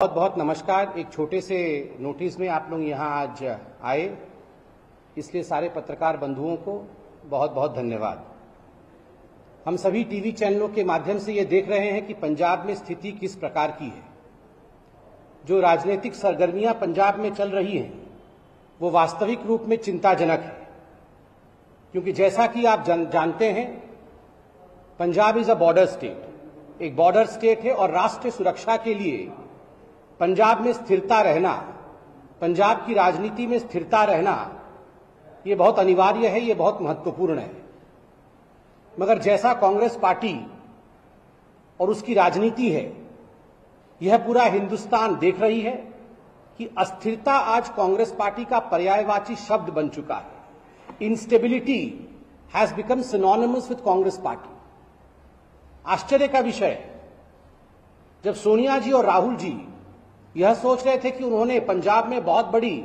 बहुत बहुत नमस्कार। एक छोटे से नोटिस में आप लोग यहाँ आज आए, इसलिए सारे पत्रकार बंधुओं को बहुत बहुत धन्यवाद। हम सभी टीवी चैनलों के माध्यम से ये देख रहे हैं कि पंजाब में स्थिति किस प्रकार की है। जो राजनीतिक सरगर्मियां पंजाब में चल रही हैं वो वास्तविक रूप में चिंताजनक है, क्योंकि जैसा कि आप जानते हैं Punjab is a border state, एक बॉर्डर स्टेट है और राष्ट्रीय सुरक्षा के लिए पंजाब में स्थिरता रहना, पंजाब की राजनीति में स्थिरता रहना ये बहुत अनिवार्य है, ये बहुत महत्वपूर्ण है। मगर जैसा कांग्रेस पार्टी और उसकी राजनीति है, यह पूरा हिंदुस्तान देख रही है कि अस्थिरता आज कांग्रेस पार्टी का पर्यायवाची शब्द बन चुका है। Instability has become synonymous with Congress party. आश्चर्य का विषय है, जब सोनिया जी और राहुल जी यह सोच रहे थे कि उन्होंने पंजाब में बहुत बड़ी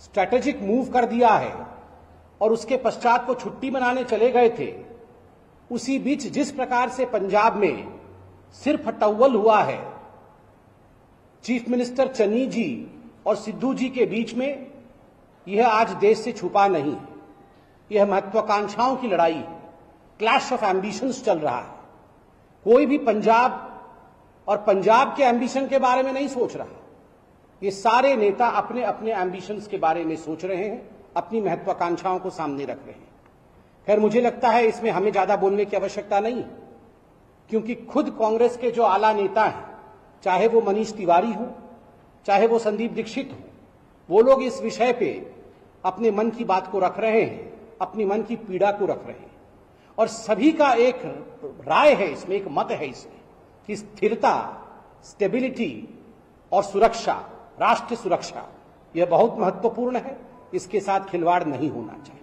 स्ट्रैटेजिक मूव कर दिया है और उसके पश्चात वो छुट्टी मनाने चले गए थे, उसी बीच जिस प्रकार से पंजाब में सिर फटव्वल हुआ है चीफ मिनिस्टर चन्नी जी और सिद्धू जी के बीच में, यह आज देश से छुपा नहीं है। यह महत्वाकांक्षाओं की लड़ाई है, क्लैश ऑफ एम्बिशंस चल रहा है। कोई भी पंजाब और पंजाब के एम्बिशन के बारे में नहीं सोच रहा। ये सारे नेता अपने अपने एम्बिशंस के बारे में सोच रहे हैं, अपनी महत्वाकांक्षाओं को सामने रख रहे हैं। खैर, मुझे लगता है इसमें हमें ज्यादा बोलने की आवश्यकता नहीं, क्योंकि खुद कांग्रेस के जो आला नेता हैं, चाहे वो मनीष तिवारी हो, चाहे वो संदीप दीक्षित हो, वो लोग इस विषय पे अपने मन की बात को रख रहे हैं, अपनी मन की पीड़ा को रख रहे हैं। और सभी का एक राय है इसमें, एक मत है इसमें कि स्थिरता, स्टेबिलिटी और सुरक्षा, राष्ट्रीय सुरक्षा, यह बहुत महत्वपूर्ण है। इसके साथ खिलवाड़ नहीं होना चाहिए।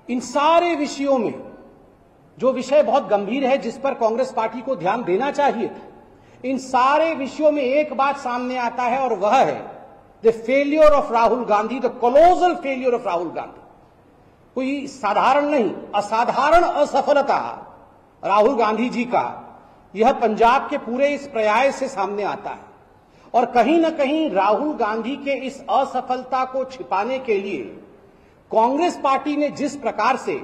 इन सारे विषयों में जो विषय बहुत गंभीर है, जिस पर कांग्रेस पार्टी को ध्यान देना चाहिए, इन सारे विषयों में एक बात सामने आता है और वह है the failure of Rahul Gandhi, the colossal failure of Rahul Gandhi. कोई साधारण नहीं, असाधारण असफलता राहुल गांधी जी का यह पंजाब के पूरे इस प्रयास से सामने आता है। और कहीं ना कहीं राहुल गांधी के इस असफलता को छिपाने के लिए कांग्रेस पार्टी ने जिस प्रकार से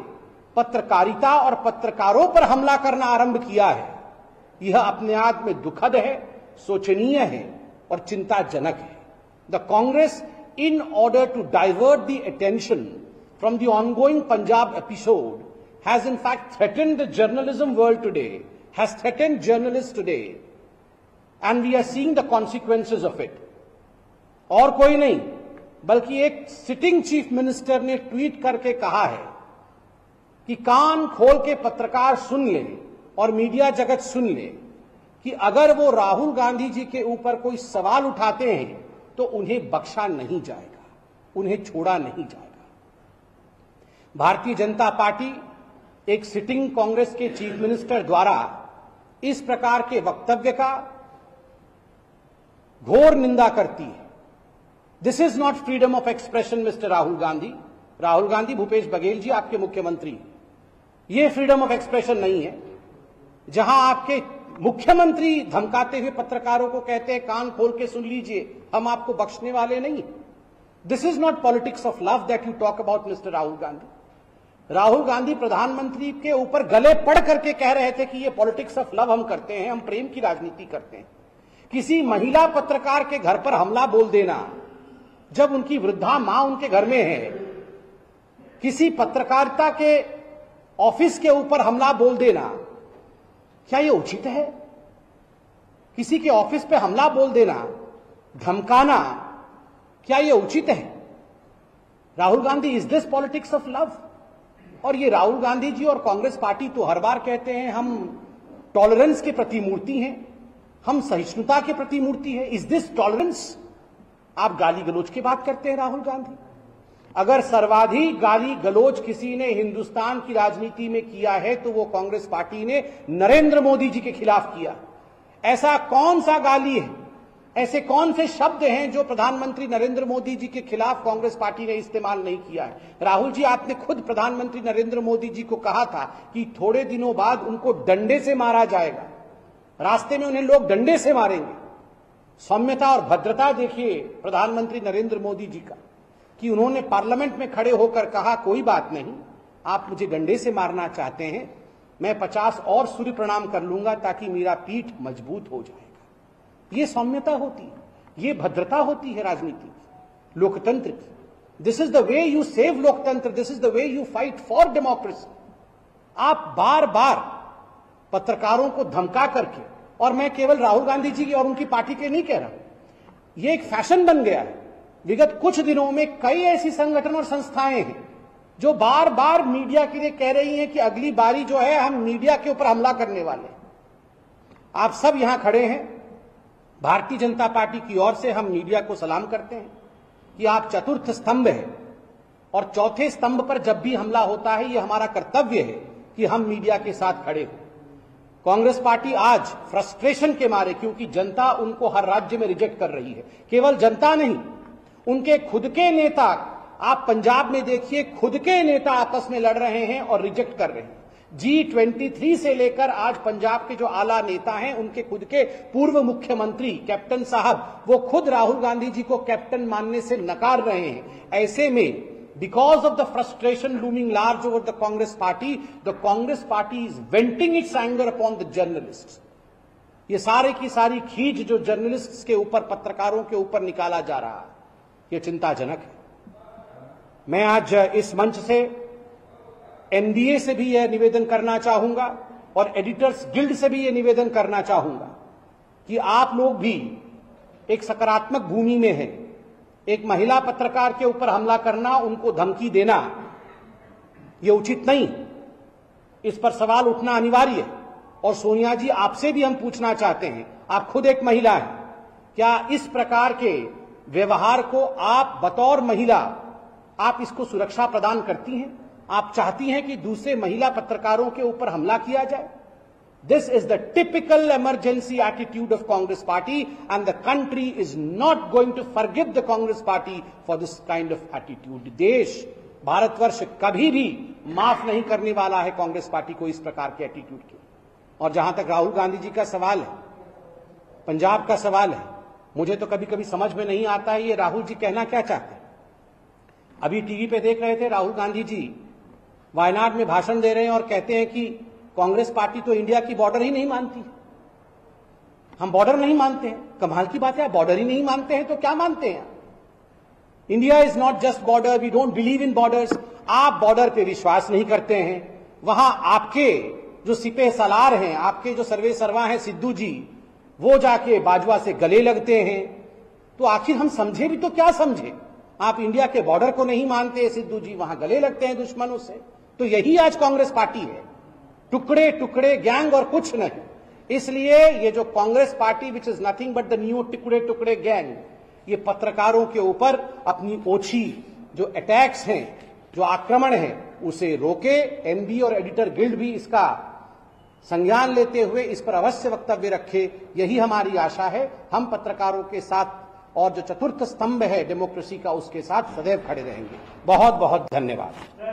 पत्रकारिता और पत्रकारों पर हमला करना आरंभ किया है, यह अपने आप में दुखद है, शोचनीय है और चिंताजनक है। The Congress, in order to divert the attention from the ongoing Punjab episode, has in fact threatened the journalism world today, has threatened journalists today, and we are seeing the consequences of it. और कोई नहीं बल्कि एक sitting chief minister ने tweet करके कहा है कि कान खोल के पत्रकार सुन ले और मीडिया जगत सुन ले कि अगर वो राहुल गांधी जी के ऊपर कोई सवाल उठाते हैं तो उन्हें बख्शा नहीं जाएगा, उन्हें छोड़ा नहीं जाएगा। भारतीय जनता पार्टी एक सिटिंग कांग्रेस के चीफ मिनिस्टर द्वारा इस प्रकार के वक्तव्य का घोर निंदा करती है। This is not freedom of expression mister Rahul Gandhi. Rahul Gandhi, Bhupesh Baghel ji आपके मुख्यमंत्री, ये फ्रीडम ऑफ एक्सप्रेशन नहीं है जहां आपके मुख्यमंत्री धमकाते हुए पत्रकारों को कहते हैं कान खोल के सुन लीजिए, हम आपको बख्शने वाले नहीं। This is not politics of love that you talk about mister Rahul Gandhi. Rahul Gandhi प्रधानमंत्री के ऊपर गले पड़ करके कह रहे थे कि ये पॉलिटिक्स ऑफ लव हम करते हैं, हम प्रेम की राजनीति करते हैं। किसी महिला पत्रकार के घर पर हमला बोल देना जब उनकी वृद्धा मां उनके घर में है, किसी पत्रकारिता के ऑफिस के ऊपर हमला बोल देना, क्या ये उचित है? किसी के ऑफिस पे हमला बोल देना, धमकाना, क्या ये उचित है? Rahul Gandhi, is this politics of love? और ये राहुल गांधी जी और कांग्रेस पार्टी तो हर बार कहते हैं हम टॉलरेंस के प्रतिमूर्ति हैं, हम सहिष्णुता के प्रतिमूर्ति हैं। Is this tolerance? आप गाली गलौज की बात करते हैं राहुल गांधी। अगर सर्वाधिक गाली गलौज किसी ने हिंदुस्तान की राजनीति में किया है तो वो कांग्रेस पार्टी ने नरेंद्र मोदी जी के खिलाफ किया। ऐसा कौन सा गाली है, ऐसे कौन से शब्द हैं जो प्रधानमंत्री नरेंद्र मोदी जी के खिलाफ कांग्रेस पार्टी ने इस्तेमाल नहीं किया है? राहुल जी, आपने खुद प्रधानमंत्री नरेंद्र मोदी जी को कहा था कि थोड़े दिनों बाद उनको डंडे से मारा जाएगा। रास्ते में उन्हें लोग डंडे से मारेंगे। सौम्यता और भद्रता देखिए प्रधानमंत्री नरेंद्र मोदी जी का, कि उन्होंने पार्लियामेंट में खड़े होकर कहा कोई बात नहीं, आप मुझे डंडे से मारना चाहते हैं, मैं 50 और सूर्य प्रणाम कर लूंगा ताकि मेरा पीठ मजबूत हो जाएगा। ये सौम्यता होती है, ये भद्रता होती है राजनीति की, लोकतंत्र की। This is the way you save लोकतंत्र, this is the way you fight for democracy. आप बार बार पत्रकारों को धमका करके, और मैं केवल राहुल गांधी जी की और उनकी पार्टी के नहीं कह रहा, ये एक फैशन बन गया है। विगत कुछ दिनों में कई ऐसी संगठन और संस्थाएं हैं जो बार बार मीडिया के लिए कह रही हैं कि अगली बारी जो है हम मीडिया के ऊपर हमला करने वाले हैं। आप सब यहां खड़े हैं, भारतीय जनता पार्टी की ओर से हम मीडिया को सलाम करते हैं कि आप चतुर्थ स्तंभ है, और चौथे स्तंभ पर जब भी हमला होता है, यह हमारा कर्तव्य है कि हम मीडिया के साथ खड़े हों। कांग्रेस पार्टी आज फ्रस्ट्रेशन के मारे, क्योंकि जनता उनको हर राज्य में रिजेक्ट कर रही है, केवल जनता नहीं, उनके खुद के नेता, आप पंजाब में देखिए, खुद के नेता आपस में लड़ रहे हैं और रिजेक्ट कर रहे हैं। G23 से लेकर आज पंजाब के जो आला नेता हैं, उनके खुद के पूर्व मुख्यमंत्री कैप्टन साहब, वो खुद राहुल गांधी जी को कैप्टन मानने से नकार रहे हैं। ऐसे में because of the frustration looming large over the Congress party is venting its anger upon the journalists. ये सारे की सारी खींच जो जर्नलिस्ट्स के ऊपर, पत्रकारों के ऊपर निकाला जा रहा है, ये चिंताजनक है। मैं आज इस मंच से एनडीए से भी यह निवेदन करना चाहूंगा और एडिटर्स गिल्ड से भी यह निवेदन करना चाहूंगा कि आप लोग भी एक सकारात्मक भूमि में हैं। एक महिला पत्रकार के ऊपर हमला करना, उनको धमकी देना, यह उचित नहीं। इस पर सवाल उठना अनिवार्य है। और सोनिया जी, आपसे भी हम पूछना चाहते हैं, आप खुद एक महिला हैं, क्या इस प्रकार के व्यवहार को आप बतौर महिला, आप इसको सुरक्षा प्रदान करती हैं? आप चाहती हैं कि दूसरे महिला पत्रकारों के ऊपर हमला किया जाए? This is the typical emergency attitude of Congress party, and the country is not going to forgive the Congress party for this kind of attitude. देश, भारतवर्ष कभी भी माफ नहीं करने वाला है कांग्रेस पार्टी को इस प्रकार के एटीट्यूड के। और जहां तक राहुल गांधी जी का सवाल है, पंजाब का सवाल है, मुझे तो कभी कभी समझ में नहीं आता है ये राहुल जी कहना क्या चाहते हैं। अभी टीवी पे देख रहे थे, राहुल गांधी जी वायनाड में भाषण दे रहे हैं और कहते हैं कि कांग्रेस पार्टी तो इंडिया की बॉर्डर ही नहीं मानती, हम बॉर्डर नहीं मानते हैं। कमाल की बात है, बॉर्डर ही नहीं मानते हैं तो क्या मानते हैं? India is not just border, we don't believe in borders. आप बॉर्डर पे विश्वास नहीं करते हैं। वहां आपके जो सिपह सलार हैं, आपके जो सर्वे सर्वा हैं सिद्धू जी, वो जाके बाजवा से गले लगते हैं। तो आखिर हम समझे भी तो क्या समझे? आप इंडिया के बॉर्डर को नहीं मानते सिद्धू जी, वहां गले लगते हैं दुश्मनों से। तो यही आज कांग्रेस पार्टी है, टुकड़े टुकड़े गैंग और कुछ नहीं। इसलिए ये जो Congress party which is nothing but the new टुकड़े टुकड़े गैंग, ये पत्रकारों के ऊपर अपनी ओछी जो अटैक्स हैं, जो आक्रमण है, उसे रोके। एनबी और एडिटर गिल्ड भी इसका संज्ञान लेते हुए इस पर अवश्य वक्तव्य रखे, यही हमारी आशा है। हम पत्रकारों के साथ और जो चतुर्थ स्तंभ है डेमोक्रेसी का, उसके साथ सदैव खड़े रहेंगे। बहुत बहुत धन्यवाद।